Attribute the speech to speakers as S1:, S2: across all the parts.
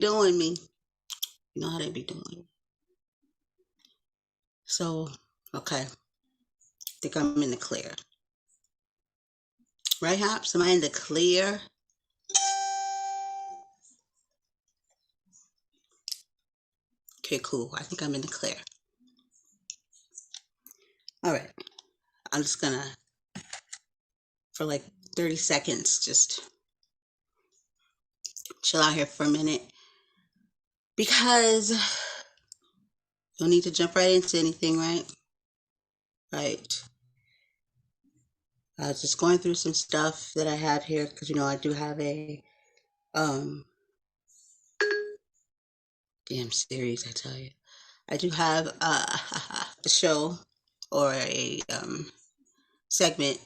S1: doing me. You know how they be doing me. So, okay. Think I'm in the clear. Right, Hops? Am I in the clear? Okay, cool. I think I'm in the clear. All right. I'm just gonna, for like 30 seconds, just chill out here for a minute because don't need to jump right into anything, right? Right. I was just going through some stuff that I have here because I do have a um damn series, I tell you. I do have a show or a segment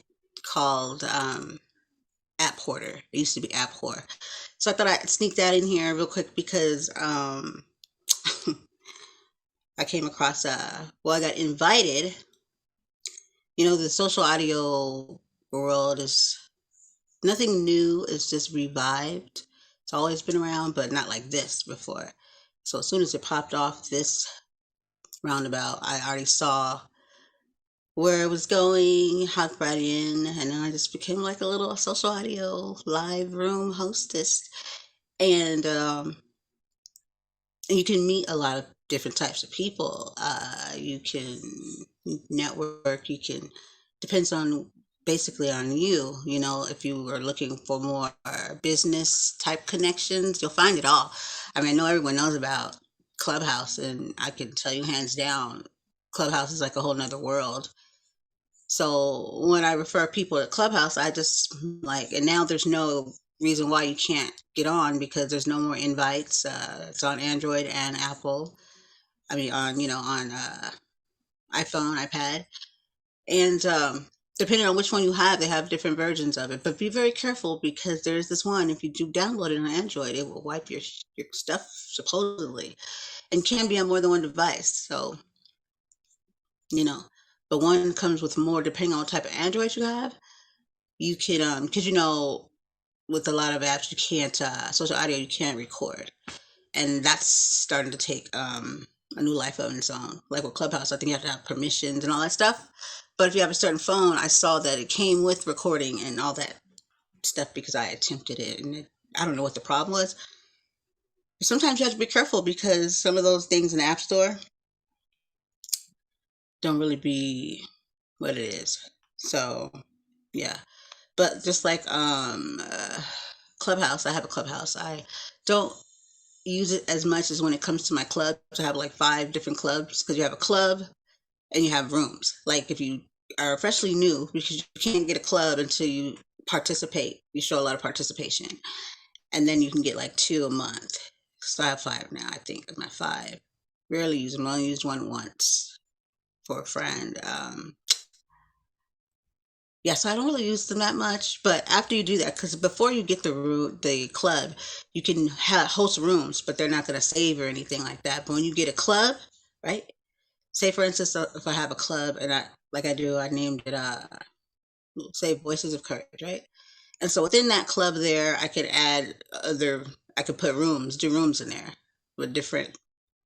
S1: called App Hoarder. It used to be App Whore. So I thought I'd sneak that in here real quick because I came across I got invited. The social audio world is nothing new, it's just revived. It's always been around, but not like this before. So as soon as it popped off this roundabout, I already saw where it was going, hopped right in, and then I just became like a little social audio live room hostess. And you can meet a lot of different types of people. You can network. You can depends on basically on you. If you were looking for more business type connections, you'll find it all. I mean, I know everyone knows about Clubhouse, and I can tell you hands down, Clubhouse is like a whole nother world. So when I refer people to Clubhouse, I just like, and now there's no reason why you can't get on because there's no more invites. It's on Android and Apple. I mean, on iPhone, iPad, and depending on which one you have, they have different versions of it. But be very careful because there's this one. If you do download it on Android, it will wipe your stuff supposedly, and can be on more than one device. So you know, but one comes with more depending on what type of Android you have. You can because with a lot of apps you can't social audio you can't record, and that's starting to take a new life of its own. Like with Clubhouse, I think you have to have permissions and all that stuff. But if you have a certain phone, I saw that it came with recording and all that stuff because I attempted it, and I don't know what the problem was. Sometimes you have to be careful because some of those things in the app store don't really be what it is. So yeah, but just like Clubhouse, I have a Clubhouse. I don't use it as much as when it comes to my clubs. I have like 5 different clubs because you have a club and you have rooms. Like if you are freshly new, because you can't get a club until you participate, you show a lot of participation, and then you can get like 2 a month. So I have 5 now. I think of my 5. Rarely use them. I only used one once for a friend. Yeah, so I don't really use them that much. But after you do that, because before you get the club, you can host rooms, but they're not going to save or anything like that. But when you get a club, right? Say for instance, if I have a club and I do, I named it say Voices of Courage, right? And so within that club there, I could add other, I could put rooms, do rooms in there with different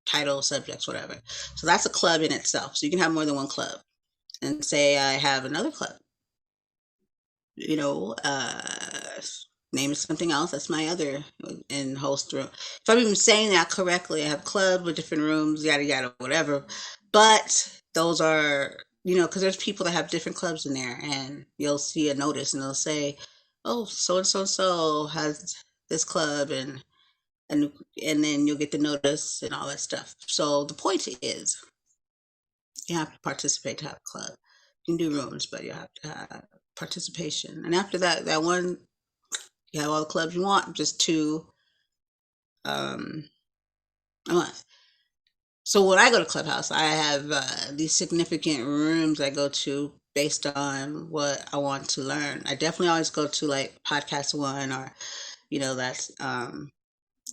S1: titles, subjects, whatever. So that's a club in itself. So you can have more than one club. And say I have another club, you know, name it something else. That's my other in host room. If I'm even saying that correctly, I have a club with different rooms, yada yada, whatever. But those are, because there's people that have different clubs in there, and you'll see a notice, and they'll say, "Oh, so and so and so has this club," and and then you'll get the notice and all that stuff. So the point is, you have to participate to have a club. You can do rooms, but you have to have participation. And after that, that one, you have all the clubs you want, just 2 um, a month. So when I go to Clubhouse, I have these significant rooms I go to based on what I want to learn. I definitely always go to like Podcast One or, that's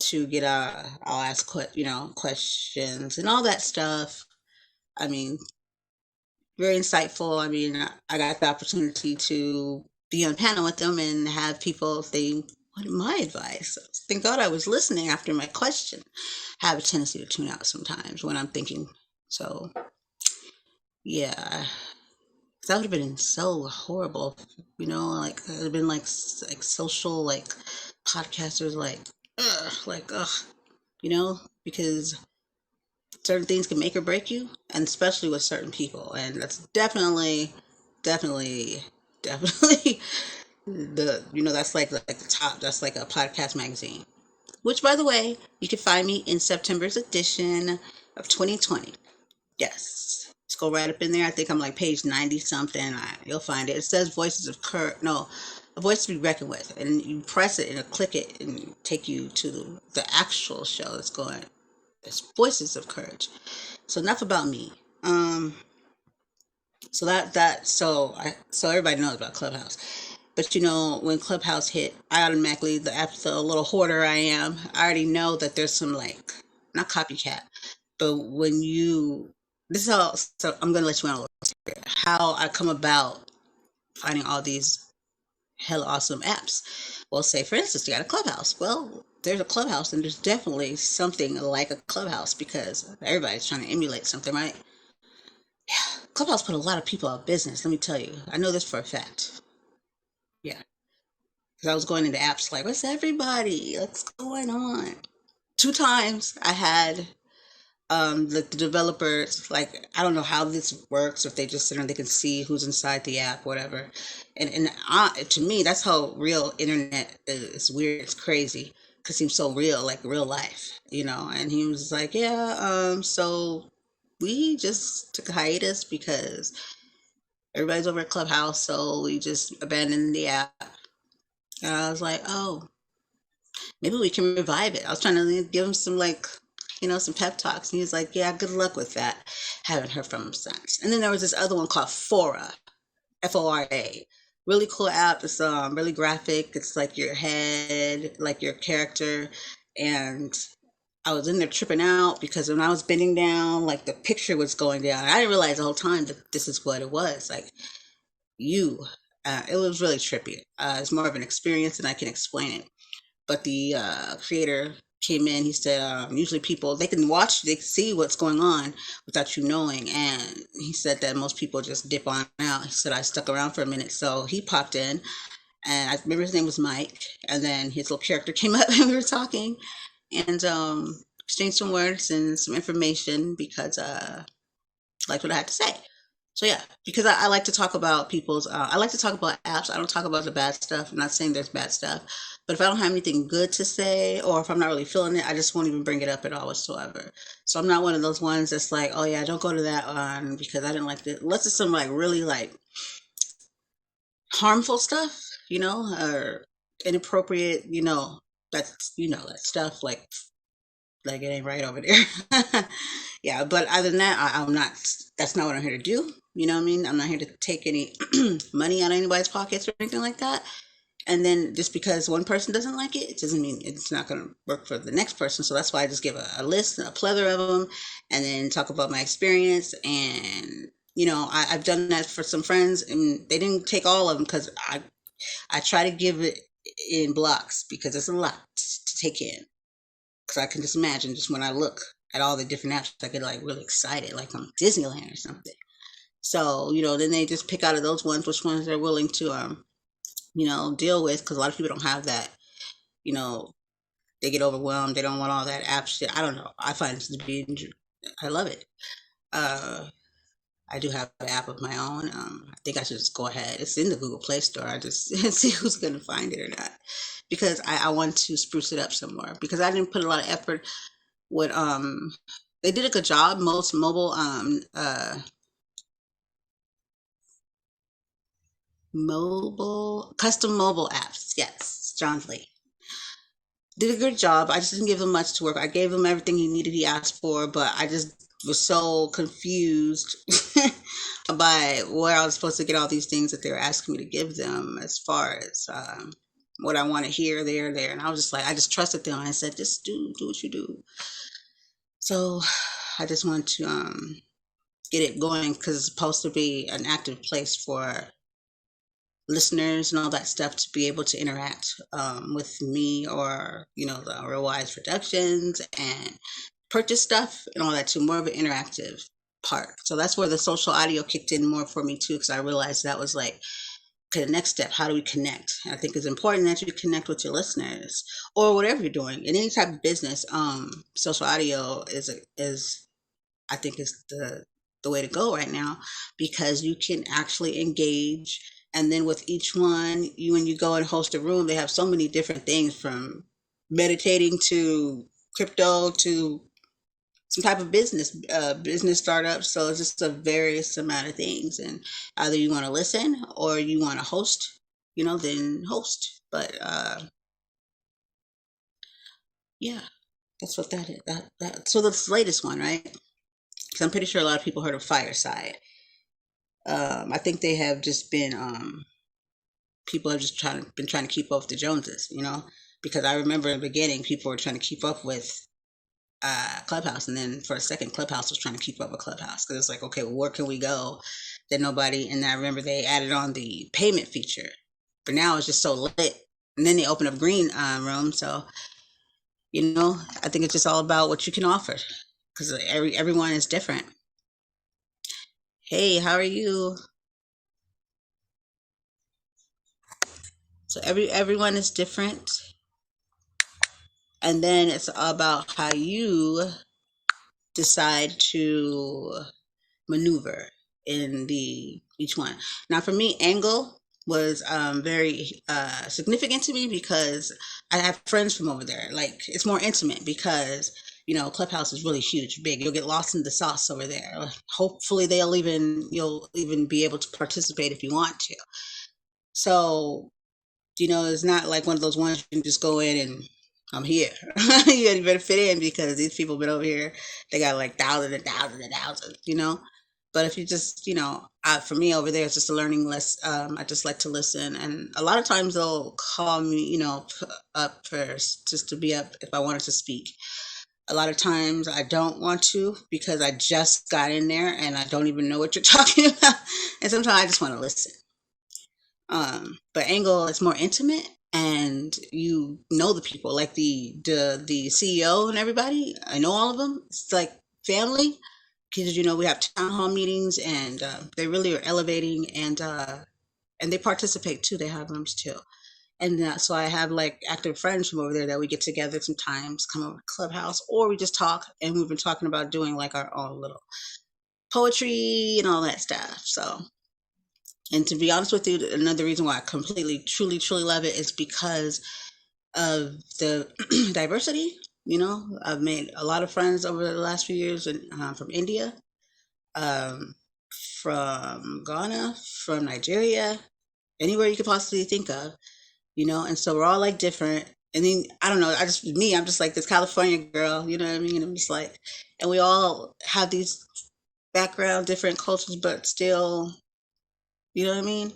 S1: to get I'll ask questions and all that stuff. I mean, very insightful. I mean, I got the opportunity to be on panel with them and have people, if they my advice. Thank God I was listening after my question. I have a tendency to tune out sometimes when I'm thinking. So, yeah, that would have been so horrible. Like it would have been like social, like podcasters, like, ugh, because certain things can make or break you, and especially with certain people. And that's definitely, definitely that's like the top. That's like a podcast magazine. Which, by the way, you can find me in September's edition of 2020. Yes. Let's go right up in there. I think I'm like page 90 something. You'll find it. It says Voices of Kurt. No, a voice to be reckoned with. And you press it and it'll click it and take you to the actual show that's going. It's Voices of Courage. So enough about me. Um, so everybody knows about Clubhouse. But when Clubhouse hit, I automatically the little hoarder I am. I already know that there's some like not copycat, but when you this is how so I'm gonna let you know how I come about finding all these hella awesome apps. Well, say for instance, you got a Clubhouse. Well, there's a Clubhouse, and there's definitely something like a Clubhouse because everybody's trying to emulate something, right? Clubhouse put a lot of people out of business. Let me tell you, I know this for a fact. Yeah, because I was going into apps like, what's everybody? What's going on? Two times I had the developers like I don't know how this works if they just sit and they can see who's inside the app, whatever. And to me, that's how real internet is. It's weird. It's crazy because it seems so real, like real life, And he was like, yeah, so we just took a hiatus because everybody's over at Clubhouse, so we just abandoned the app. And I was like, oh, maybe we can revive it. I was trying to give him some some pep talks, and he was like, yeah, good luck with that. Haven't heard from him since. And then there was this other one called Fora, Fora. Really cool app. It's really graphic. It's like your head, like your character, and I was in there tripping out because when I was bending down, like the picture was going down. I didn't realize the whole time that this is what it was. Like you, it was really trippy. It's more of an experience than I can explain it. But the creator came in. He said, usually people they can watch, they can see what's going on without you knowing. And he said that most people just dip on out. He said I stuck around for a minute, so he popped in, and I remember his name was Mike. And then his little character came up, and we were talking, and exchanged some words and some information because I liked what I had to say. So yeah, because I like to talk about I like to talk about apps. I don't talk about the bad stuff. I'm not saying there's bad stuff, but if I don't have anything good to say, or if I'm not really feeling it, I just won't even bring it up at all whatsoever. So I'm not one of those ones that's like, oh yeah, don't go to that one because I didn't like it. Unless it's some like really like harmful stuff, or inappropriate, that's that stuff like it ain't right over there. Yeah, but other than that, I'm not. That's not what I'm here to do. You know what I mean? I'm not here to take any money out of anybody's pockets or anything like that. And then just because one person doesn't like it, it doesn't mean it's not going to work for the next person. So that's why I just give a list, a plethora of them, and then talk about my experience. And I've done that for some friends, and they didn't take all of them because I try to give it in blocks because it's a lot to take in. Because I can just imagine just when I look at all the different apps, I get like really excited, like I'm Disneyland or something. So, then they just pick out of those ones which ones they're willing to, deal with. Because a lot of people don't have that, you know, they get overwhelmed. They don't want all that app shit. I don't know. I find it to be, I love it. Uh, I do have an app of my own. I think I should just go ahead. It's in the Google Play Store. I just see who's going to find it or not. Because I want to spruce it up some more. Because I didn't put a lot of effort with they did a good job. Most mobile custom mobile apps. Yes, John Lee did a good job. I just didn't give him much to work. I gave him everything he needed, he asked for, but I just was so confused by where I was supposed to get all these things that they were asking me to give them as far as what I want to hear there. And I was just like, I just trusted them. I said, just do what you do. So I just want to get it going because it's supposed to be an active place for listeners and all that stuff to be able to interact with me, or the Real Wise Productions, and purchase stuff and all that too. More of an interactive part. So that's where the social audio kicked in more for me too, because I realized that was like, okay, the next step, how do we connect? And I think it's important that you connect with your listeners, or whatever you're doing in any type of business. Social audio is I think is the way to go right now, because you can actually engage. And then with each one, when you go and host a room, they have so many different things, from meditating to crypto to some type of business startup. So it's just a various amount of things, and either you want to listen or you want to host, then host. But yeah, that's what that is. So that's the latest one, right? Because I'm pretty sure a lot of people heard of Fireside. I think they have just been people have just been trying to keep up with the Joneses, because I remember in the beginning people were trying to keep up with Clubhouse, and then for a second Clubhouse was trying to keep up with Clubhouse, because it's like, okay, well, where can we go that nobody? And I remember they added on the payment feature, but now it's just so lit. And then they open up green room. So I think it's just all about what you can offer, because everyone is different. Hey, how are you? So everyone is different, and then it's all about how you decide to maneuver in the each one. Now, for me, angle was very significant to me, because I have friends from over there. Like, it's more intimate, because Clubhouse is really huge, big. You'll get lost in the sauce over there. Hopefully, you'll even be able to participate if you want to. So it's not like one of those ones you can just go in and I'm here. You better fit in, because these people been over here. They got like thousands and thousands and thousands. But if you just, for me over there, it's just a learning list. I just like to listen, and a lot of times they'll call me, up first, just to be up if I wanted to speak. A lot of times I don't want to, because I just got in there and I don't even know what you're talking about, and sometimes I just want to listen. But Angle is more intimate, and you know the people, like the CEO and everybody. I know all of them. It's like family, because we have town hall meetings, and they really are elevating, and they participate too. They have rooms too, and so I have like active friends from over there that we get together sometimes, come over to Clubhouse, or we just talk. And we've been talking about doing like our own little poetry and all that stuff. So, and to be honest with you, another reason why I completely, truly, truly love it is because of the diversity. I've made a lot of friends over the last few years, and from India, um, from Ghana, from Nigeria, anywhere you could possibly think of. And so we're all like different. And then I don't know, I'm just like this California girl, you know what I mean? I'm just like, and we all have these background, different cultures, but still, you know what I mean?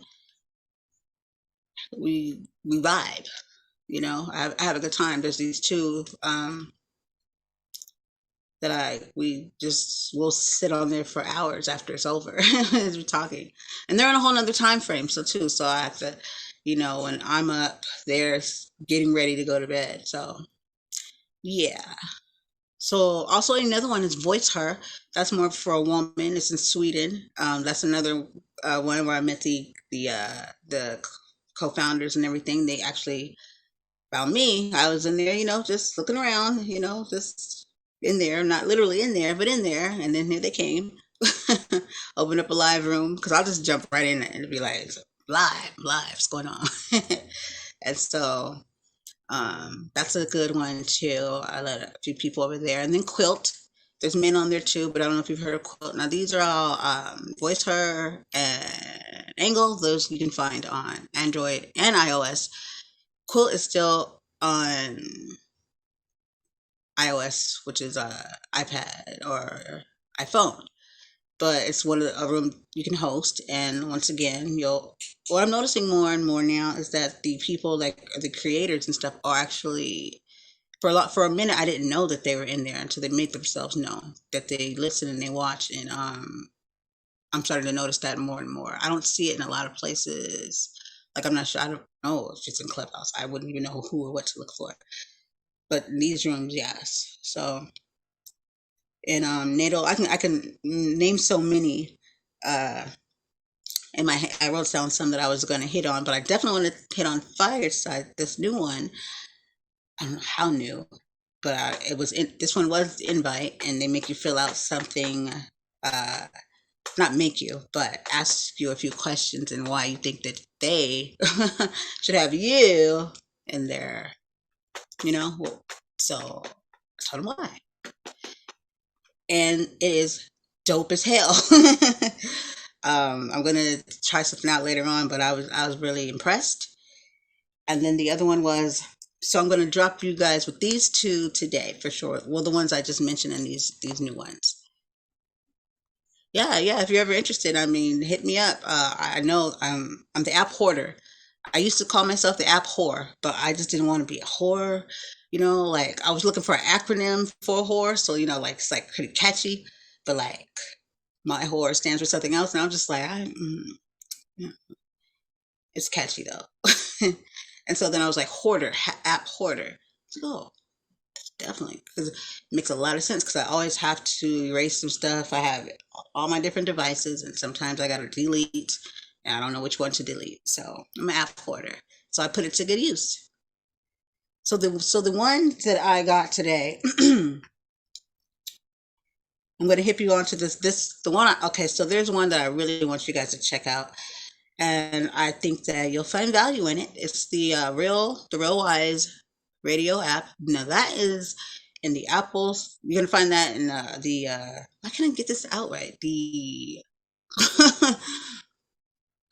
S1: We vibe. I have a good time. There's these two that we just will sit on there for hours after it's over as we're talking, and they're in a whole nother time frame. So I have to, when I'm up, they're getting ready to go to bed. So yeah. So also another one is Voice Her. That's more for a woman. It's in Sweden. That's another one where I met the co-founders and everything. They actually found me. I was in there, just looking around, just in there, not literally in there, but in there. And then here they came, open up a live room, because I'll just jump right in and be like, live, what's going on? And so that's a good one too. I let a few people over there. And then Quilt. There's men on there too, but I don't know if you've heard of Quilt. Now these are all Voice Her and Angle. Those you can find on Android and iOS. Quilt is still on iOS, which is iPad or iPhone, but it's a room you can host. And once again, what I'm noticing more and more now is that the people, like the creators and stuff, are actually, for a minute I didn't know that they were in there until they made themselves known, that they listen and they watch. And I'm starting to notice that more and more. I don't see it in a lot of places Like I'm not sure. I don't know if it's in Clubhouse. I wouldn't even know who or what to look for. But in these rooms, yes. So in NATO, I can name so many. Uh, in my I wrote down some that I was going to hit on, but I definitely want to hit on Fireside. This new one, I don't know how new, but this one was invite, and they make you fill out something. Uh, Not make you, but ask you a few questions and why you think that they should have you in there. You know, so tell them why. And it is dope as hell. I'm gonna try something out later on, but I was really impressed. And then the other one was, so I'm gonna drop you guys with these two today for sure. Well, the ones I just mentioned and these new ones. Yeah, yeah. If you're ever interested, I mean, hit me up. I know I'm the app hoarder. I used to call myself the app whore, but I just didn't want to be a whore. Like I was looking for an acronym for whore, so like it's like pretty catchy, but like my whore stands for something else, and I'm just like, yeah, it's catchy though. And so then I was like hoarder, app hoarder. Oh, definitely, because it makes a lot of sense. Because I always have to erase some stuff. I have all my different devices, and sometimes I got to delete, and I don't know which one to delete. So I'm an app hoarder. So I put it to good use. So the one that I got today, I'm going to hip you onto this the one. Okay, so there's one that I really want you guys to check out, and I think that you'll find value in it. It's the Real Wise radio app. Now that is in the Apples. You're gonna find that in the I can't get this out right. The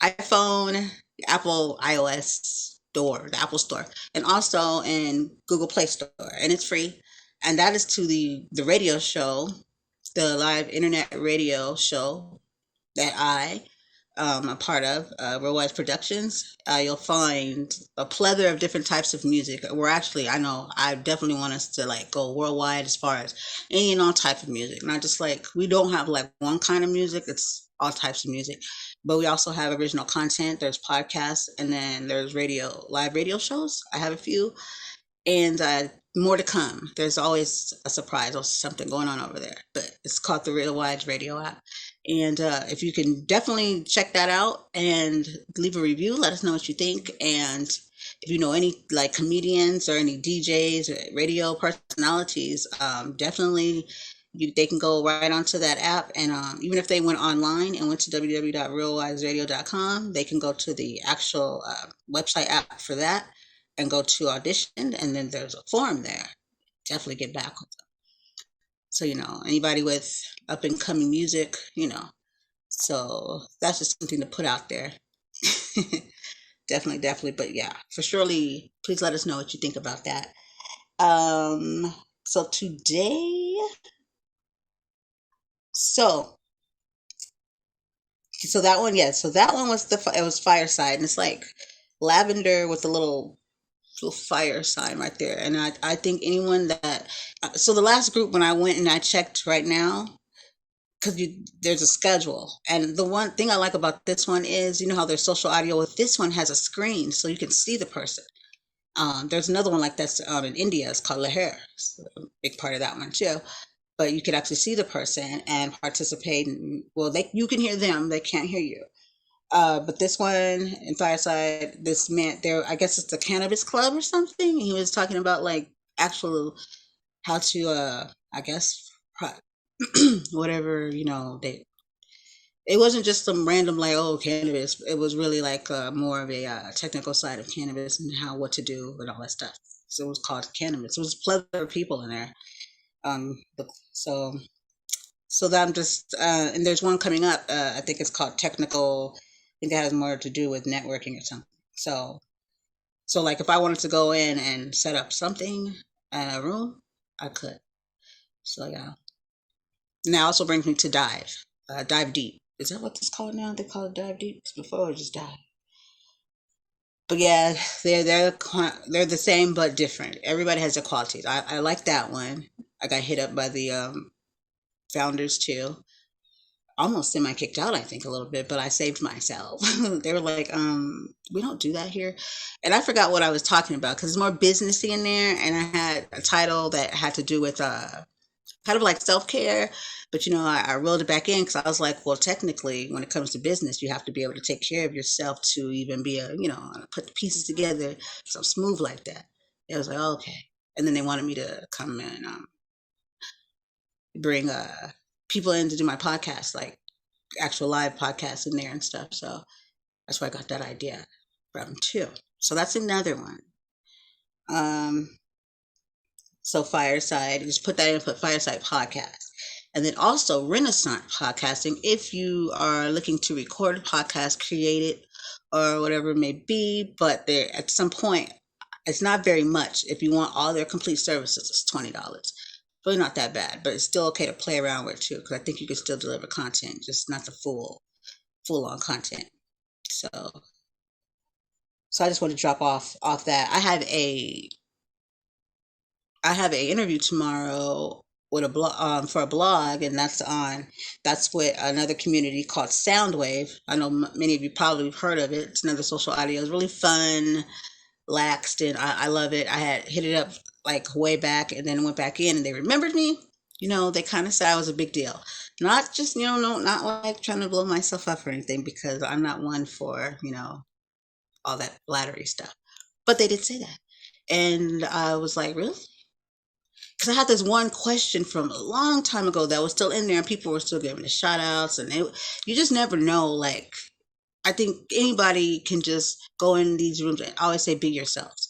S1: iPhone, Apple iOS store, the Apple Store, and also in Google Play Store, and it's free. And that is to the radio show, the live internet radio show that I a part of, Worldwide Productions. You'll find a plethora of different types of music. We're actually, I know, I definitely want us to like go worldwide as far as any and all type of music. Not just like we don't have like one kind of music. It's all types of music, but we also have original content. There's podcasts, and then there's live radio shows. I have a few, and more to come. There's always a surprise or something going on over there. But it's called the Real Wides Radio app, and if you can definitely check that out and leave a review, let us know what you think. And if you know any like comedians or any DJs or radio personalities, definitely they can go right onto that app. And even if they went online and went to www.realwiseradio.com, they can go to the actual website app for that and go to audition, and then there's a form there. Definitely get back with them. So anybody with up and coming music, so that's just something to put out there. Definitely, but yeah, for surely, please let us know what you think about that. So today, so that one, yeah, so that one was it was Fireside, and it's like lavender with a little fire sign right there. And I think anyone that so the last group, when I went and I checked right now, because there's a schedule, and the one thing I like about this one is how there's social audio. With this one has a screen so you can see the person. There's another one like that's in India. It's called Leher. It's a big part of that one too. But you could actually see the person and participate. Well, you can hear them. They can't hear you. But this one in Fireside, this man there, I guess it's a cannabis club or something. He was talking about like actual how to, I guess, whatever, they, it wasn't just some random like, oh, cannabis. It was really like more of a technical side of cannabis and what to do and all that stuff. So it was called cannabis. It was a plethora of people in there. So that I'm just, and there's one coming up. I think it's called technical. I think that has more to do with networking or something. So like if I wanted to go in and set up something in a room, I could. So yeah. And that also brings me to Dive Deep. Is that what it's called now? They call it Dive Deep? 'Cause before it was just Dive. But yeah, they're the same but different. Everybody has their qualities. I like that one. I got hit up by the founders too. almost semi kicked out, I think, a little bit, but I saved myself. They were like, we don't do that here. And I forgot what I was talking about because it's more businessy in there. And I had a title that had to do with kind of like self care. But I reeled it back in because I was like, well, technically, when it comes to business, you have to be able to take care of yourself to even be put the pieces together so smooth like that. It was like, oh, okay. And then they wanted me to come and bring people in to do my podcast, like actual live podcasts in there and stuff. So that's where I got that idea from too. So that's another one. Um, so Fireside, just put that in, put Fireside Podcast. And then also Renaissance Podcasting, if you are looking to record a podcast, create it, or whatever it may be, but there at some point, it's not very much. If you want all their complete services, it's $20. Really not that bad, but it's still okay to play around with too, because I think you can still deliver content, just not the full on content. So I just want to drop off that. I have a interview tomorrow with a blog for a blog, and that's with another community called Soundwave. I know many of you probably have heard of it. It's another social audio. It's really fun, laxed, and I love it. I had hit it up like way back, and then went back in, and they remembered me. They kind of said I was a big deal. Not just no, not like trying to blow myself up or anything, because I'm not one for all that flattery stuff. But they did say that, and I was like, really? Because I had this one question from a long time ago that was still in there, and people were still giving the shout outs, and you just never know. Like, I think anybody can just go in these rooms and always say, be yourselves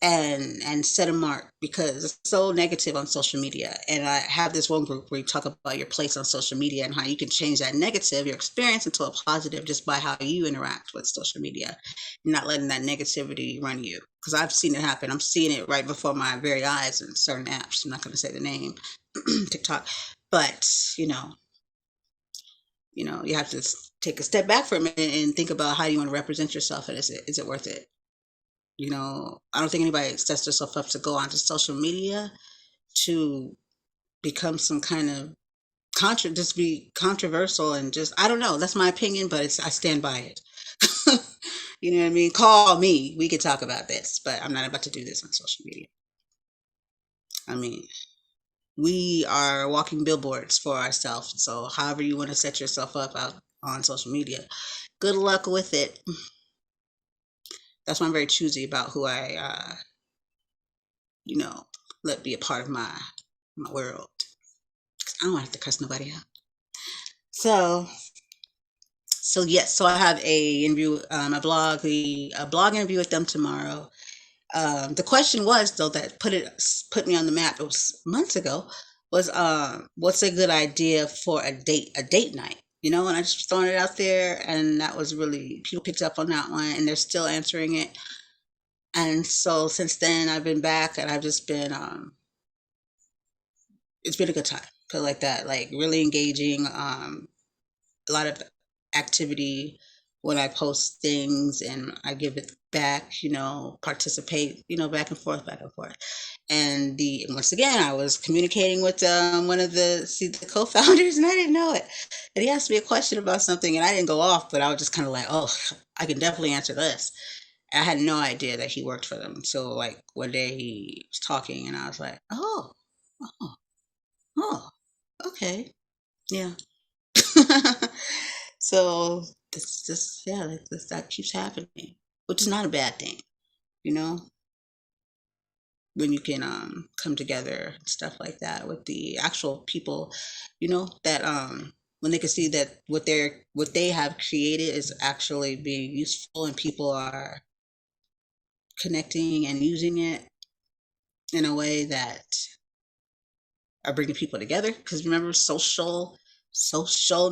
S1: and set a mark, because it's so negative on social media. And I have this one group where you talk about your place on social media and how you can change that negative, your experience, into a positive just by how you interact with social media, not letting that negativity run you. Because I've seen it happen. I'm seeing it right before my very eyes in certain apps. I'm not going to say the name, TikTok, but you have to take a step back from it and think about how you want to represent yourself, and is it worth it? I don't think anybody sets themselves up to go onto social media to become some kind of just be controversial, and just, I don't know. That's my opinion, but I stand by it. You know what I mean? Call me. We could talk about this, but I'm not about to do this on social media. I mean, we are walking billboards for ourselves. So however you want to set yourself up out on social media, good luck with it. That's why I'm very choosy about who I, let be a part of my world. 'Cause I don't want to have to cuss nobody out. So, yes. So I have a interview, a blog interview with them tomorrow. The question was, though, that put me on the map. It was months ago. Was what's a good idea for a date night? And I just throwing it out there, and that was really, people picked up on that one, and they're still answering it. And so since then, I've been back, and I've just been it's been a good time. Put it like that, like really engaging. A lot of activity when I post things, and I give it back, participate, back and forth, back and forth. And once again, I was communicating with one of the co-founders, and I didn't know it. And he asked me a question about something, and I didn't go off, but I was just kind of like, oh, I can definitely answer this. I had no idea that he worked for them. So like one day he was talking, and I was like, oh, oh, oh, okay, yeah. So this just, yeah, like this, that keeps happening, which is not a bad thing, you know, when you can come together and stuff like that with the actual people, that when they can see that what they have created is actually being useful, and people are connecting and using it in a way that are bringing people together. Because remember, social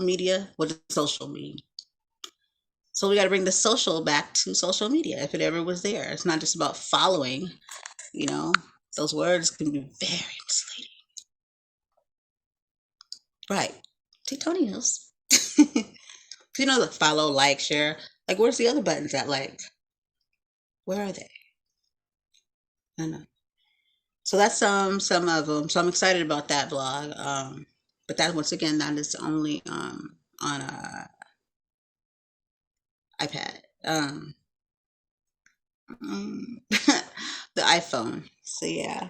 S1: media, what does social mean? So we got to bring the social back to social media, if it ever was there. It's not just about following, you know those words can be very misleading. Right. See, Tony knows. The follow, like, share. Like, where's the other buttons at? Like, where are they? I don't know. So that's some of them. So I'm excited about that blog. But that, once again, that is only on a iPad. The iPhone. So yeah,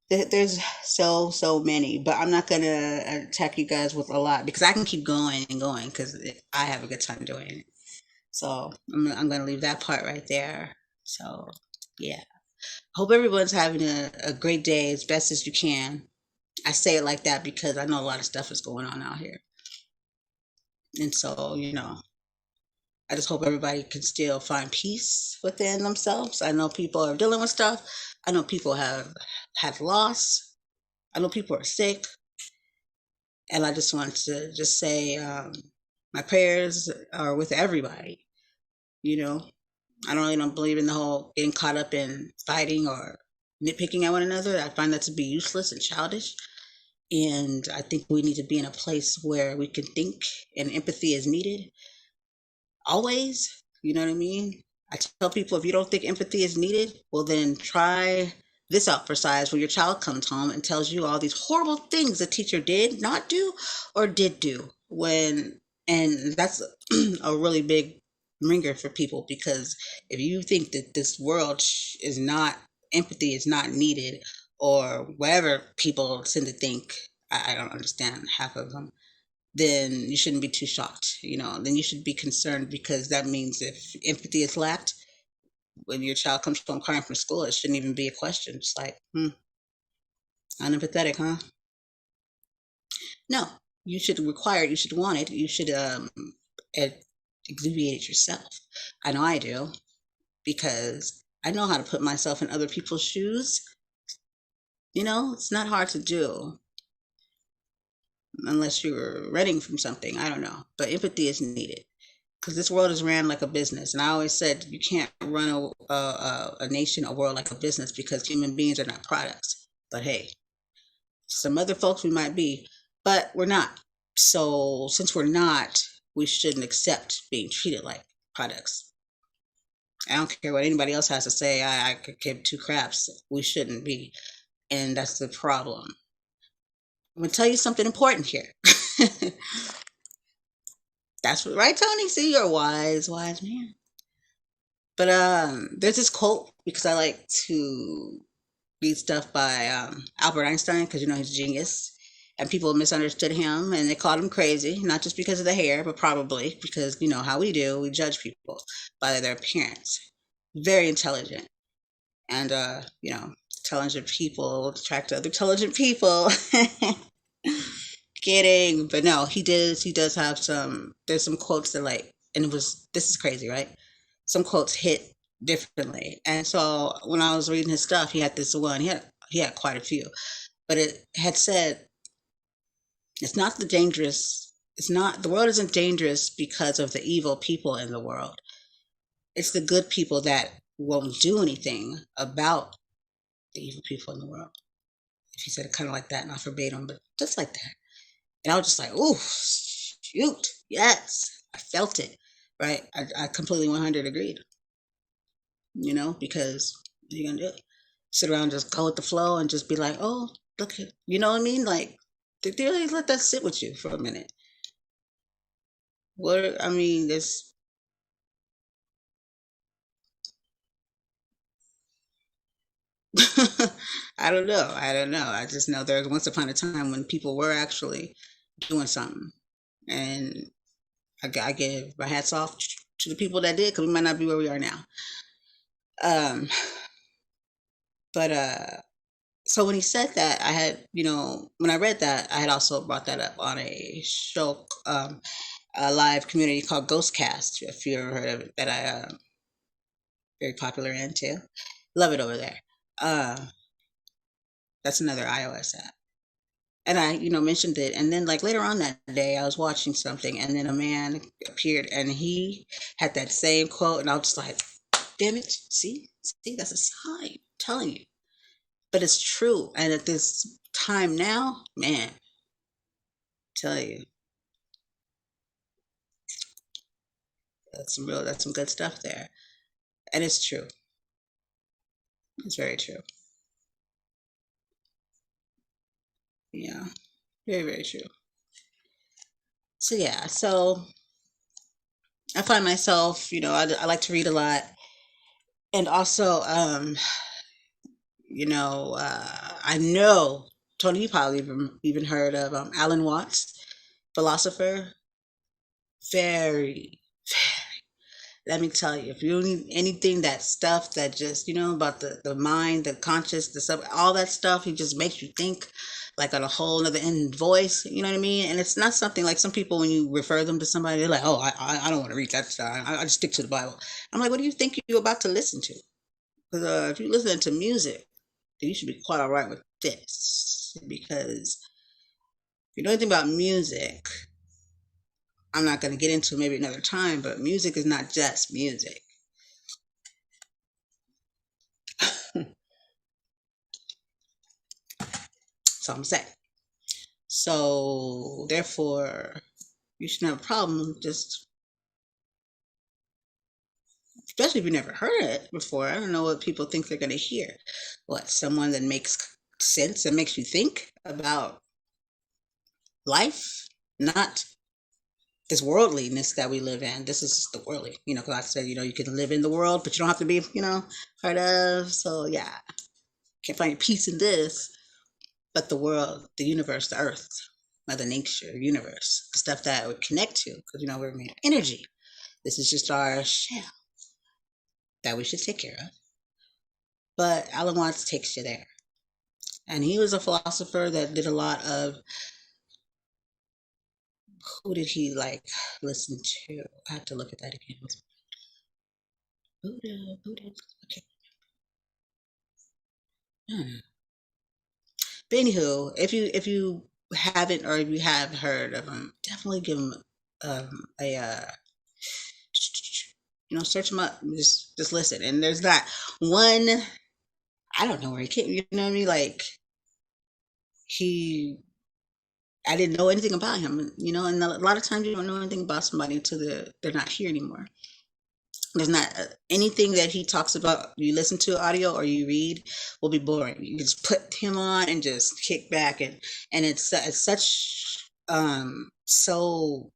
S1: there's so many, but I'm not gonna attack you guys with a lot because I can keep going and going because I have a good time doing it. So I'm gonna leave that part right there. So yeah, hope everyone's having a great day as best as you can. I say it like that because I know a lot of stuff is going on out here, and so I just hope everybody can still find peace within themselves. I know people are dealing with stuff. I know people have had loss. I know people are sick. And I just want to just say my prayers are with everybody. You know, I don't really don't believe in the whole getting caught up in fighting or nitpicking at one another. I find that to be useless and childish. And I think we need to be in a place where we can think and empathy is needed always. You know what I mean? I tell people if you don't think empathy is needed, well, then try this out for size where your child comes home and tells you all these horrible things the teacher did not do or did do when, and that's a really big ringer for people because if you think that this world is not, empathy is not needed or whatever people tend to think, I don't understand half of them, then you shouldn't be too shocked. Then you should be concerned because that means if empathy is lacked, when your child comes home crying from school, it shouldn't even be a question. It's like, unempathetic, huh? No, you should require it. You should want it. You should exuviate it yourself. I know I do because I know how to put myself in other people's shoes. It's not hard to do unless you're running from something. I don't know, but empathy is needed. Because this world is ran like a business. And I always said you can't run a nation, a world like a business because human beings are not products. But hey, some other folks we might be, but we're not. So since we're not, we shouldn't accept being treated like products. I don't care what anybody else has to say. I could give two craps. We shouldn't be. And that's the problem. I'm going to tell you something important here. That's what, right, Tony? See, you're a wise man. But there's this quote because I like to read stuff by Albert Einstein because he's a genius, and people misunderstood him and they called him crazy, not just because of the hair, but probably because how we do, we judge people by their appearance. Very intelligent, and intelligent people attract other intelligent people. Kidding, but no, he does have some. There's some quotes that and this is crazy, right? Some quotes hit differently, and so when I was reading his stuff, he had this one. He had quite a few, but it had said, "It's not the dangerous. It's not the world isn't dangerous because of the evil people in the world. It's the good people that won't do anything about the evil people in the world." If he said it kind of like that, not verbatim, but just like that. And I was just like, "Ooh, shoot, yes, I felt it." Right? I completely 100 agreed. Because what are you gonna do? Sit around, just go with the flow, and just be like, "Oh, look, you know what I mean?" Like, really let that sit with you for a minute. What I mean, there's I don't know. I don't know. I just know there was once upon a time when people were actually doing something, and I give my hats off to the people that did because we might not be where we are now. Um, but so when he said that, I had, when I read that, I had also brought that up on a show, a live community called Ghostcast. If you ever heard of it, that I very popular in too. Love it over there. Uh, that's another iOS app. And I, mentioned it, and then like later on that day, I was watching something, and then a man appeared, and he had that same quote, and I was just like, "Damn it! See, that's a sign. I'm telling you." But it's true, and at this time now, man, tell you, that's some good stuff there, and it's true. It's very true. Yeah, very true. So yeah, so I find myself, I like to read a lot, and also, I know Tony, you probably even heard of Alan Watts, philosopher. Very, let me tell you, if you need anything, that stuff that just, about the mind, the conscious, the stuff, all that stuff, he just makes you think like on a whole other end voice, you know what I mean? And it's not something like some people, when you refer them to somebody, they're like, oh, I don't want to read that stuff. I just stick to the Bible. I'm like, what do you think you're about to listen to? Because if you're listening to music, then you should be quite all right with this. Because if you know anything about music, I'm not going to get into maybe another time, but music is not just music. So I'm saying. So therefore, you shouldn't have a problem. Just especially if you never heard it before. I don't know what people think they're going to hear. What, someone that makes sense, that makes you think about life, not this worldliness that we live in. This is the worldly, because I said, you can live in the world, but you don't have to be, part of. So yeah, can't find peace in this, but the world, the universe, the earth, Mother Nature, universe, the stuff that we connect to, because we're made of energy. This is just our shell that we should take care of. But Alan Watts takes you there. And he was a philosopher that did a lot of, who did he like listen to? I have to look at that again. Buddha. Okay. Hmm. But anywho, if you haven't, or if you have heard of him, definitely give him a search him up. And just listen. And there's not one. I don't know where he came. You know what I mean? Like he, I didn't know anything about him. And a lot of times you don't know anything about somebody until they're not here anymore. There's not anything that he talks about. You listen to audio or you read will be boring. You just put him on and just kick back, and it's such so,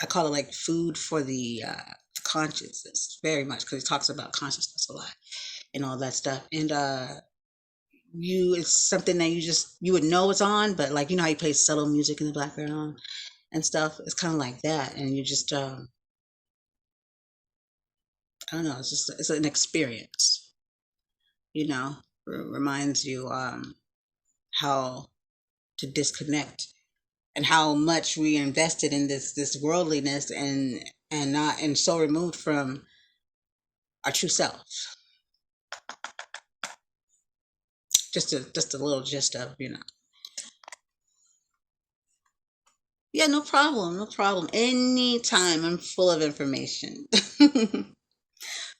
S1: I call it like food for the consciousness, very much, because he talks about consciousness a lot and all that stuff. And it's something that you would know it's on, but like how you play subtle music in the background and stuff. It's kind of like that, and you just I don't know. It's an experience. Reminds you how to disconnect, and how much we invested in this worldliness, and not, and so removed from our true self. Just a little gist of. Yeah, no problem, no problem. Anytime, I'm full of information.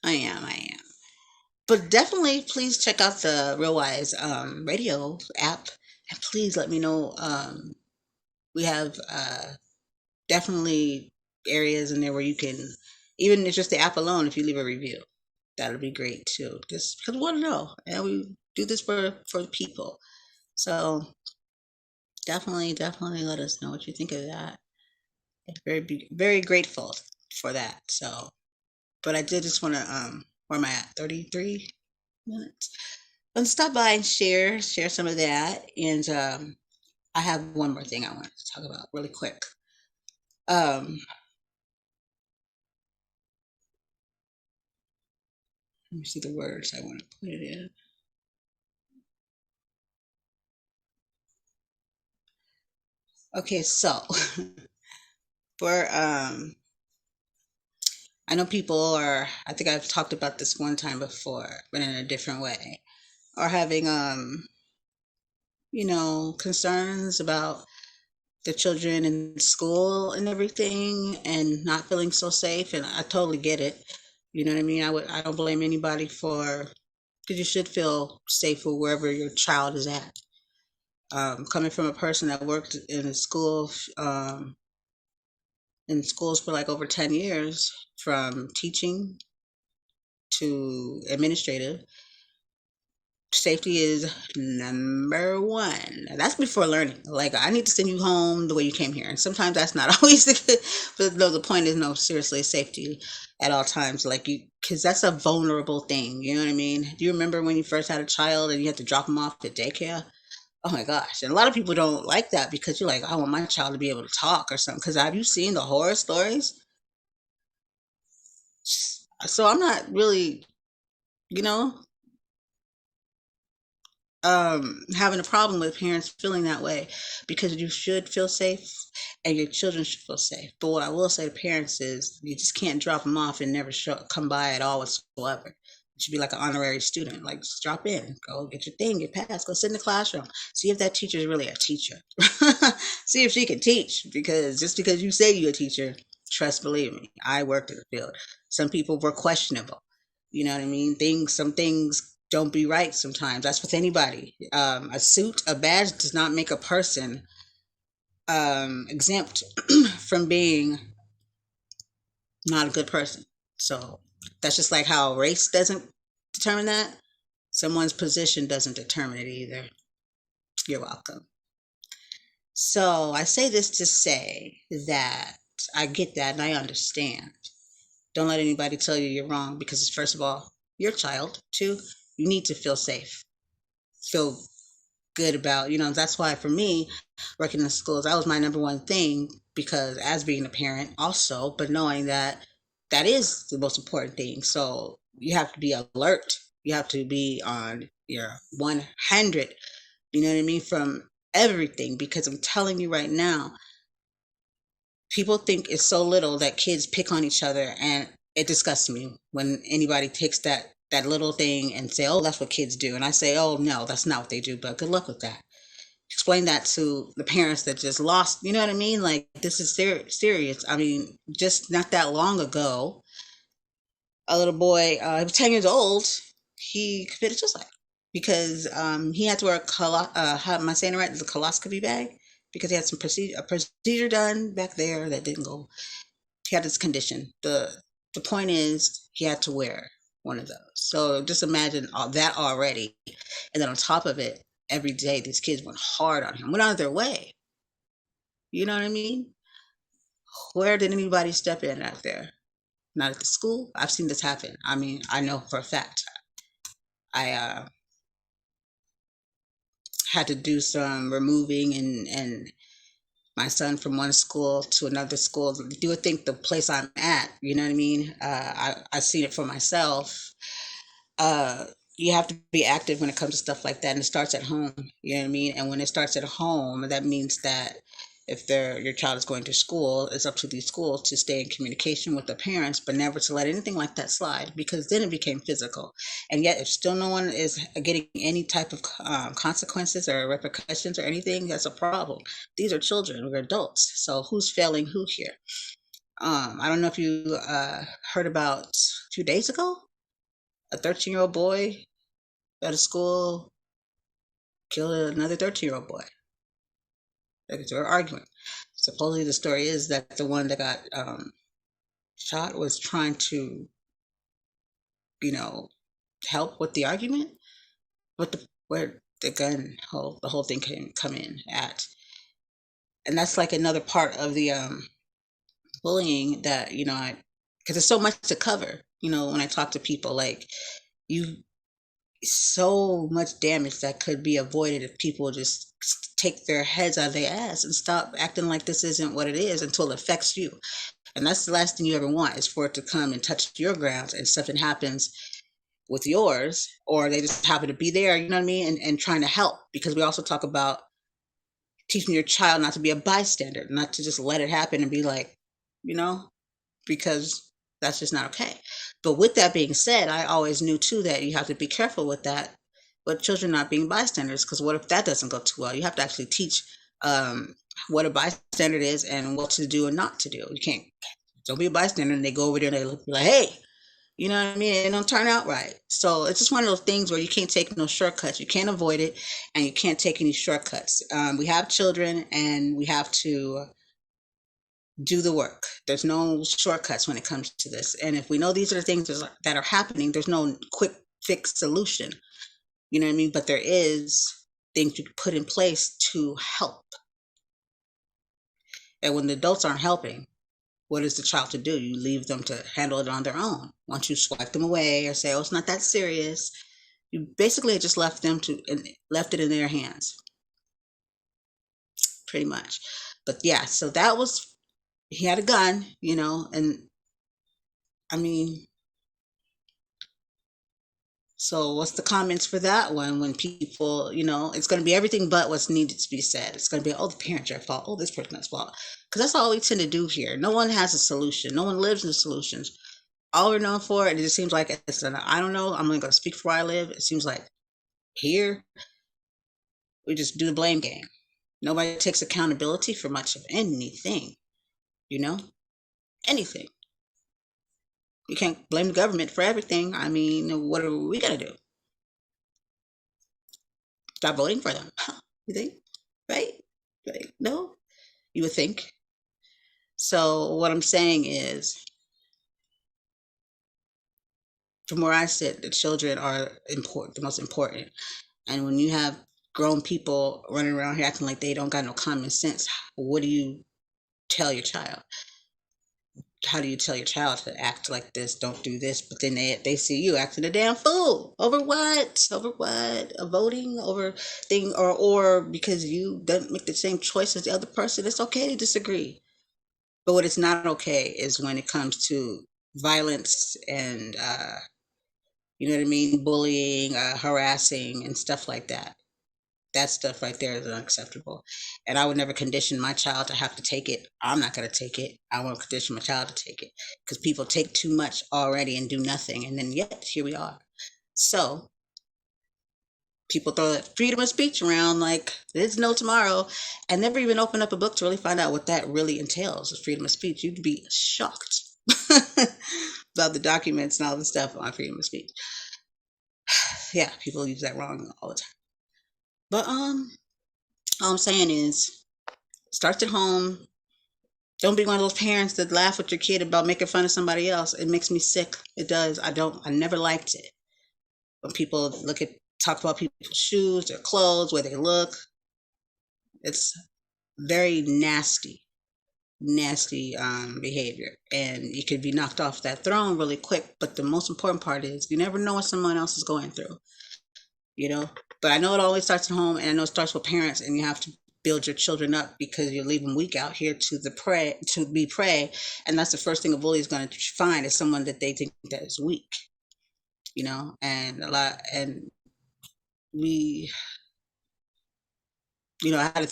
S1: I am. But definitely, please check out the Real Wise radio app, and please let me know. We have definitely areas in there where you can, even if it's just the app alone, if you leave a review, that'll be great too. Just because we want to know, and we do this for the people. So definitely let us know what you think of that. Very grateful for that. So, but I did just want to where am I at? 33 minutes. And stop by and share some of that. And I have one more thing I want to talk about really quick. Um, Let me see the words I want to put it in. Okay, so for I know people are, I think I've talked about this one time before, but in a different way, are having concerns about the children in school and everything, and not feeling so safe, and I totally get it. You know what I mean? I don't blame anybody for, because you should feel safe for wherever your child is at. Coming from a person that worked in schools for like over 10 years, from teaching to administrative, Safety is number one. That's before learning. Like, I need to send you home the way you came here. And sometimes that's not always the good, but no, the point is no, seriously, safety at all times. Like, because that's a vulnerable thing. You know what I mean? Do you remember when you first had a child and you had to drop them off at daycare? Oh my gosh. And a lot of people don't like that because you're like, I want my child to be able to talk or something. Because have you seen the horror stories? So I'm not really, you know, having a problem with parents feeling that way, because you should feel safe and your children should feel safe. But what I will say to parents is you just can't drop them off and never come by at all whatsoever. It should be like an honorary student, like just drop in, go get your thing, get passed, go sit in the classroom, see if that teacher is really a teacher. See if she can teach, because just because you say you're a teacher, trust, believe me, I worked in the field. Some people were questionable. You know what I mean? Some things don't be right sometimes. That's with anybody. A suit, a badge does not make a person exempt from being not a good person. So that's just like how race doesn't determine that. Someone's position doesn't determine it either. You're welcome. So I say this to say that I get that and I understand. Don't let anybody tell you you're wrong, because first of all, your child. Two, you need to feel safe, feel good about, that's why for me, working in schools, that was my number one thing, because as being a parent also, but knowing that that is the most important thing. So you have to be alert. You have to be on your 100, you know what I mean, from everything, because I'm telling you right now, people think it's so little that kids pick on each other, and it disgusts me when anybody takes that little thing and say, oh, that's what kids do. And I say, oh no, that's not what they do, but good luck with that. Explain that to the parents that just lost, you know what I mean? Like, this is serious. I mean, just not that long ago, a little boy, he was 10 years old, he committed suicide because he had to wear how am I saying it right? The coloscopy bag, because he had a procedure done back there that didn't go. He had this condition. The point is, he had to wear one of those. So just imagine all that already, and then on top of it, every day these kids went hard on him, went out of their way. You know what I mean? Where did anybody step in out there? Not at the school. I've seen this happen. I mean, I know for a fact. I had to do some removing and my son from one school to another school. You would think the place I'm at, you know what I mean? I've seen it for myself. uh, you have to be active when it comes to stuff like that, and it starts at home. You know what I mean? And when it starts at home, that means that if your child is going to school, it's up to these schools to stay in communication with the parents, but never to let anything like that slide, because then it became physical. And yet, if still no one is getting any type of consequences or repercussions or anything, that's a problem. These are children, we're adults. So who's failing who here? I don't know if you heard about a few days ago, a 13-year-old boy at a school killed another 13-year-old boy. Like, they were arguing. Supposedly, the story is that the one that got shot was trying to, you know, help with the argument, but where the the whole thing can come in at, and that's like another part of the bullying that because there's so much to cover. When I talk to people, like, you so much damage that could be avoided if people just take their heads out of their ass and stop acting like this isn't what it is until it affects you. And that's the last thing you ever want, is for it to come and touch your grounds and something happens with yours, or they just happen to be there, you know what I mean? And trying to help, because we also talk about teaching your child not to be a bystander, not to just let it happen and be like, you know, because that's just not okay. But with that being said, I always knew too that you have to be careful with that, with children not being bystanders, because what if that doesn't go too well? You have to actually teach what a bystander is and what to do and not to do. You can't, don't be a bystander and they go over there and they look like, hey, you know what I mean? It don't turn out right. So it's just one of those things where you can't take no shortcuts. You can't avoid it, and you can't take any shortcuts. We have children, and we have to do the work. There's no shortcuts when it comes to this. And if we know these are the things that are happening, there's no quick fix solution. You know what I mean? But there is things you can put in place to help. And when the adults aren't helping, what is the child to do? You leave them to handle it on their own. Once you swipe them away or say, "Oh, it's not that serious," you basically just left them to and left it in their hands, pretty much. But yeah, so that was he had a gun, and I mean, so what's the comments for that one when people, it's going to be everything but what's needed to be said. It's going to be, oh, the parents are at fault. Oh, this person's at fault. Because that's all we tend to do here. No one has a solution. No one lives in solutions. All we're known for, and it just seems like I don't know, I'm only going to speak for where I live. It seems like here, we just do the blame game. Nobody takes accountability for much of anything, you know? Anything. You can't blame the government for everything. I mean, what are we going to do? Stop voting for them? You think? Right? Right? No? You would think. So, what I'm saying is, from where I sit, the children are important, the most important. And when you have grown people running around here acting like they don't got no common sense, what do you tell your child? How do you tell your child to act like this, don't do this, but then they see you acting a damn fool over what, a voting over thing, or because you don't make the same choice as the other person. It's okay to disagree, but what is not okay is when it comes to violence and you know what I mean, bullying, harassing, and stuff like that. That stuff right there is unacceptable. And I would never condition my child to have to take it. I'm not going to take it. I won't condition my child to take it because people take too much already and do nothing. And then yet here we are. So people throw that freedom of speech around like there's no tomorrow and never even open up a book to really find out what that really entails is freedom of speech. You'd be shocked about the documents and all the stuff on freedom of speech. Yeah, people use that wrong all the time. But all I'm saying is starts at home. Don't be one of those parents that laugh with your kid about making fun of somebody else. It makes me sick. It does. I never liked it. When people talk about people's shoes, their clothes, where they look, it's very nasty, nasty behavior. And you could be knocked off that throne really quick. But the most important part is you never know what someone else is going through, you know? But I know it always starts at home, and I know it starts with parents, and you have to build your children up because you leave them weak out here to be prey, and that's the first thing a bully is going to find is someone that they think that is weak, and we, I had a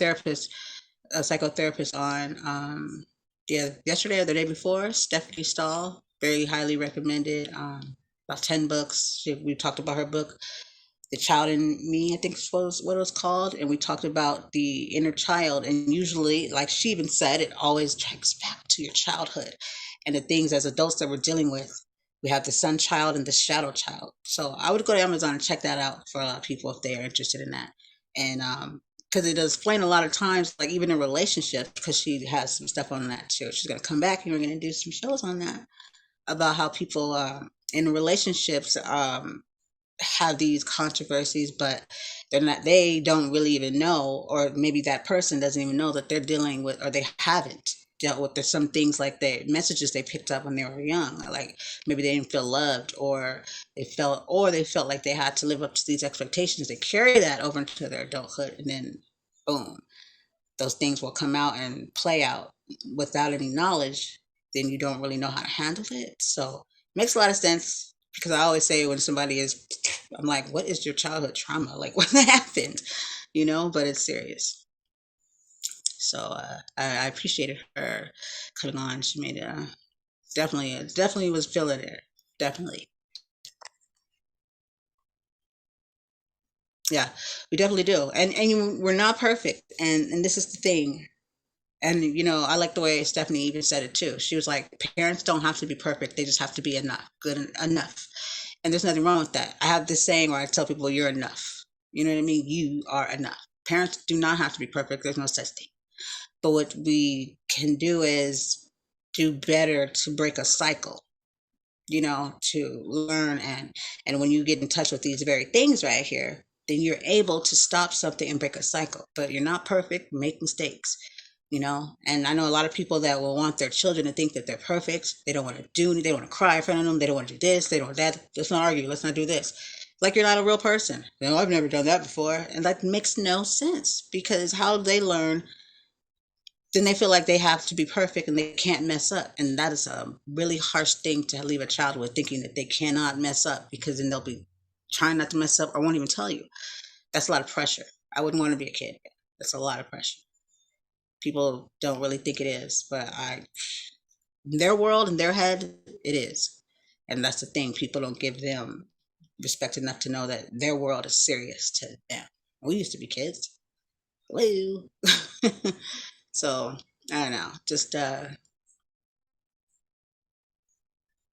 S1: psychotherapist on, yeah, yesterday or the day before, Stephanie Stahl, very highly recommended, about 10 books. We talked about her book, The Child in Me, I think was what it was called. And we talked about the inner child. And usually, like she even said, it always tracks back to your childhood and the things as adults that we're dealing with. We have the sun child and the shadow child. So I would go to Amazon and check that out for a lot of people if they are interested in that. And because it does explain a lot of times, like even in relationships, because she has some stuff on that too. She's going to come back and we're going to do some shows on that about how people in relationships have these controversies, but they don't really even know, or maybe that person doesn't even know that they're dealing with, or they haven't dealt with. There's some things like the messages they picked up when they were young, like maybe they didn't feel loved, or they felt like they had to live up to these expectations. They carry that over into their adulthood, and then boom, those things will come out and play out without any knowledge. Then you don't really know how to handle it. So it makes a lot of sense because I always say when somebody is, I'm like, what is your childhood trauma? Like what happened? But it's serious. So I appreciated her coming on. She made definitely was feeling it. Definitely. Yeah, we definitely do. And we're not perfect. And this is the thing. And I like the way Stephanie even said it too. She was like, parents don't have to be perfect; they just have to be enough. And there's nothing wrong with that. I have this saying where I tell people, "You're enough." You know what I mean? You are enough. Parents do not have to be perfect. There's no such thing. But what we can do is do better to break a cycle. To learn and when you get in touch with these very things right here, then you're able to stop something and break a cycle. But you're not perfect, make mistakes, And I know a lot of people that will want their children to think that they're perfect. They don't want to do, they don't want to cry in front of them. They don't want to do this, they don't want that. Let's not argue. Let's not do this. Like you're not a real person. I've never done that before. And that makes no sense because how do they learn? Then they feel like they have to be perfect and they can't mess up. And that is a really harsh thing to leave a child with, thinking that they cannot mess up, because then they'll be trying not to mess up or won't even tell you. That's a lot of pressure. I wouldn't want to be a kid. That's a lot of pressure. People don't really think it is, but in their world, in their head, it is. And that's the thing. People don't give them respect enough to know that their world is serious to them. We used to be kids. Hello. So I don't know. Just and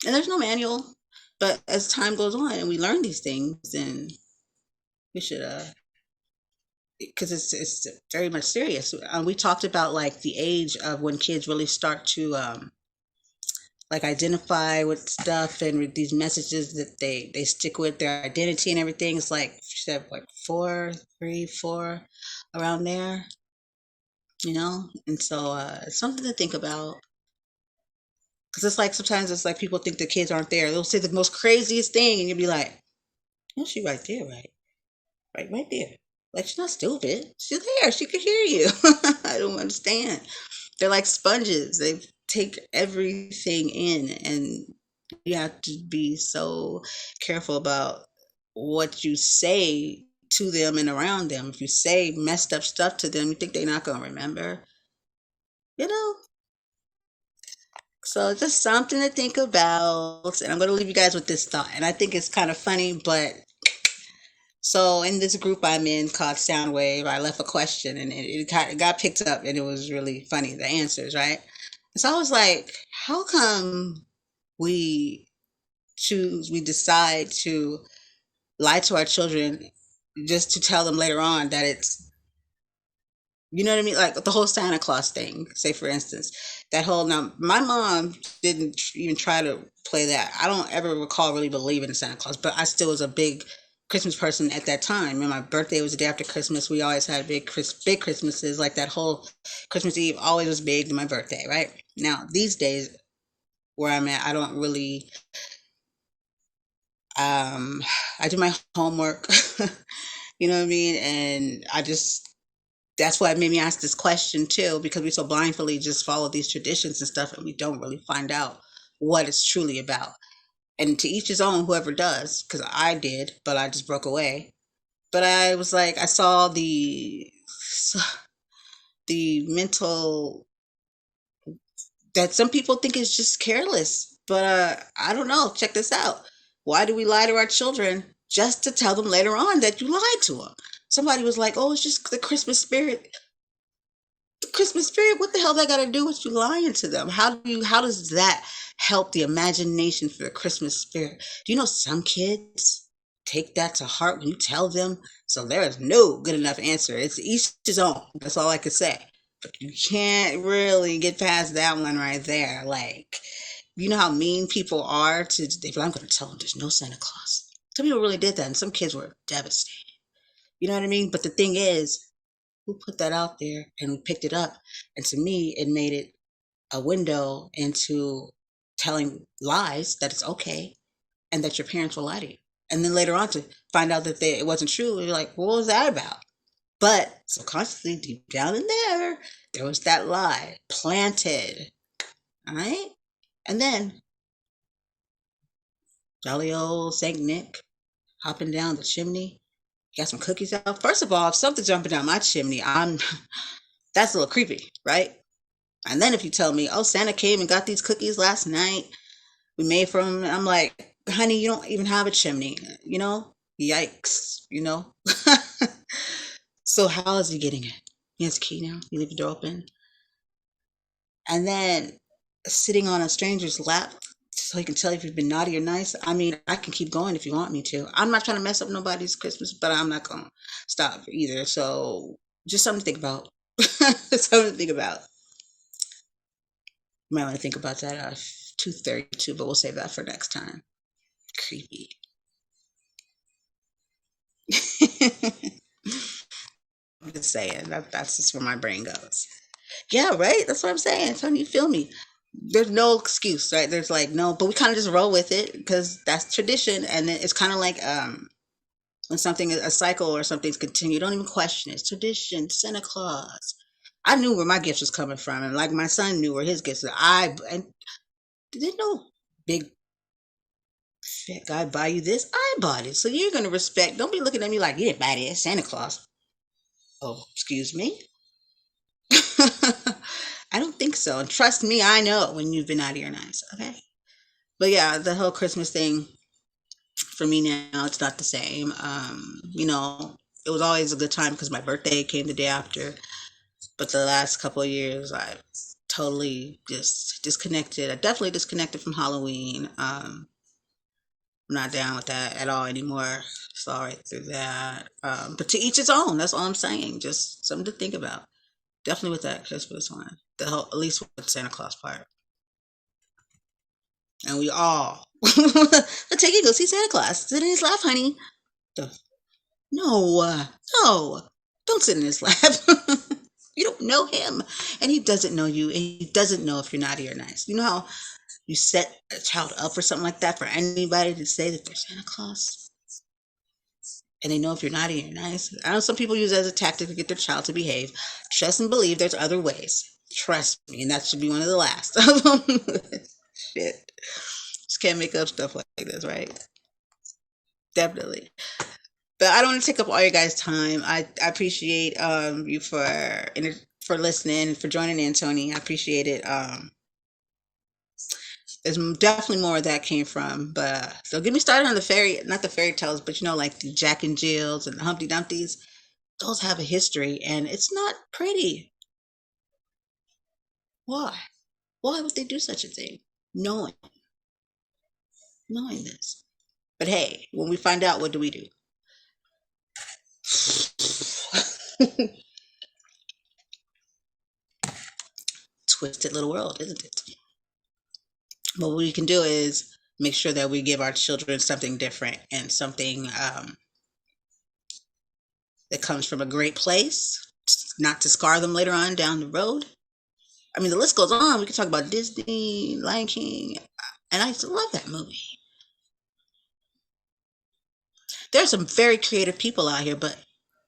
S1: there's no manual, but as time goes on and we learn these things, then we should because it's very much serious. We talked about like the age of when kids really start to like identify with stuff and with these messages that they stick with their identity and everything. It's like she said, like 4, 3, 4, around there, And so it's something to think about. Because it's like sometimes it's like people think the kids aren't there. They'll say the most craziest thing, and you'll be like, "No, she right there, right there. Like she's not stupid. She's there. She could hear you." I don't understand. They're like sponges. They take everything in, and you have to be so careful about what you say to them and around them. If you say messed up stuff to them, you think they're not gonna remember, you know? So just something to think about. And I'm going to leave you guys with this thought. And I think it's kind of funny, but so in this group I'm in called Soundwave, I left a question and it got picked up and it was really funny, the answers, right? And so I was like, how come we we decide to lie to our children just to tell them later on that it's you know what I mean? Like the whole Santa Claus thing, say for instance, that whole now my mom didn't even try to play that. I don't ever recall really believing in Santa Claus, but I still was a big Christmas person at that time. And my birthday was the day after Christmas. We always had big Christmases, like that whole Christmas Eve always was big than my birthday, right? Now these days where I'm at, I don't really I do my homework, you know what I mean? And I just that's why it made me ask this question too, because we so blindly just follow these traditions and stuff, and we don't really find out what it's truly about. And to each his own, whoever does, because I did, but I just broke away. But I was like, I saw the mental that some people think is just careless. But I don't know. Check this out. Why do we lie to our children just to tell them later on that you lied to them? Somebody was like, "Oh, it's just the Christmas spirit." Christmas spirit, what the hell that got to do with you lying to them? How does that help the imagination for the Christmas spirit? Do you know some kids take that to heart when you tell them? So there is no good enough answer. It's each his own. That's all I could say. But you can't really get past that one right there. Like, you know how mean people are to I'm gonna tell them there's no Santa Claus. Some people really did that, and some kids were devastated. You know what I mean? But the thing is, who put that out there and we picked it up? And to me, it made it a window into telling lies that it's okay and that your parents will lie to you. And then later on to find out that it wasn't true, you're like, what was that about? But subconsciously, deep down in there was that lie planted. All right? And then jolly old Saint Nick hopping down the chimney. Got some cookies out. First of all, if something's jumping down my chimney, that's a little creepy, right? And then if you tell me, oh, Santa came and got these cookies last night, we made from, I'm like, honey, you don't even have a chimney, Yikes. So how is he getting it? He has a key now. You leave the door open. And then sitting on a stranger's lap so he can tell if you've been naughty or nice. I mean, I can keep going if you want me to. I'm not trying to mess up nobody's Christmas, but I'm not going to stop either. So just something to think about. Something to think about. You might want to think about that at 2:32, but we'll save that for next time. Creepy. I'm just saying that's just where my brain goes. Yeah, right. That's what I'm saying. Tony, you feel me? There's no excuse, right? There's like no, but we kind of just roll with it because that's tradition, and then it's kind of like when something a cycle or something's continued, don't even question it. It's tradition. Santa Claus. I knew where my gifts was coming from, and like my son knew where his gifts. I and didn't no big fat guy buy you this. I bought it, so you're gonna respect. Don't be looking at me like you didn't buy this. Santa Claus. Oh, excuse me. I don't think so. And trust me, I know when you've been out of your nice. Okay. But yeah, the whole Christmas thing for me now, it's not the same. It was always a good time because my birthday came the day after. But the last couple of years, I've totally just disconnected. I definitely disconnected from Halloween. I'm not down with that at all anymore. Saw right through that. But to each its own. That's all I'm saying. Just something to think about. Definitely with that Christmas one. The whole, at least with the Santa Claus part. And we all let's take it go see Santa Claus. Sit in his lap, honey. No, no, don't sit in his lap. You don't know him, and he doesn't know you, and he doesn't know if you're naughty or nice. You know how you set a child up for something like that for anybody to say that they're Santa Claus, and they know if you're naughty or nice. I know some people use it as a tactic to get their child to behave. Trust and believe there's other ways. Trust me, and that should be one of the last of them. Shit. Just can't make up stuff like this, right? Definitely. But I don't want to take up all your guys' time. I appreciate you for listening and for joining in, Tony. I appreciate it. There's definitely more where that came from. But so get me started on the fairy, not the fairy tales, but like the Jack and Jills and the Humpty Dumptys. Those have a history, and it's not pretty. Why? Why would they do such a thing? Knowing, knowing this. But hey, when we find out, what do we do? Twisted little world, isn't it? But what we can do is make sure that we give our children something different and something that comes from a great place, not to scar them later on down the road. I mean, the list goes on. We can talk about Disney, Lion King, and I used to love that movie. There's some very creative people out here, but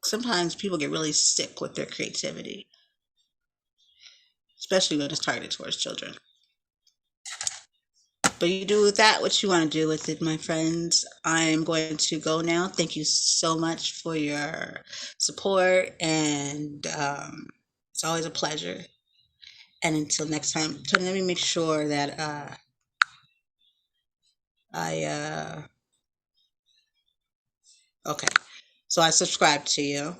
S1: sometimes people get really sick with their creativity, especially when it's targeted towards children. But you do with that what you want to do with it, my friends. I'm going to go now. Thank you so much for your support, and it's always a pleasure. And until next time, let me make sure that I okay. So I subscribe to you.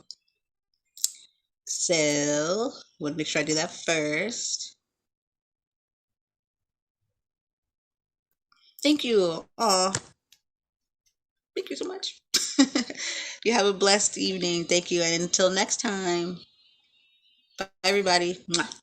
S1: So want to make sure I do that first. Thank you. Oh, thank you so much. You have a blessed evening. Thank you. And until next time. Bye, everybody. Mwah.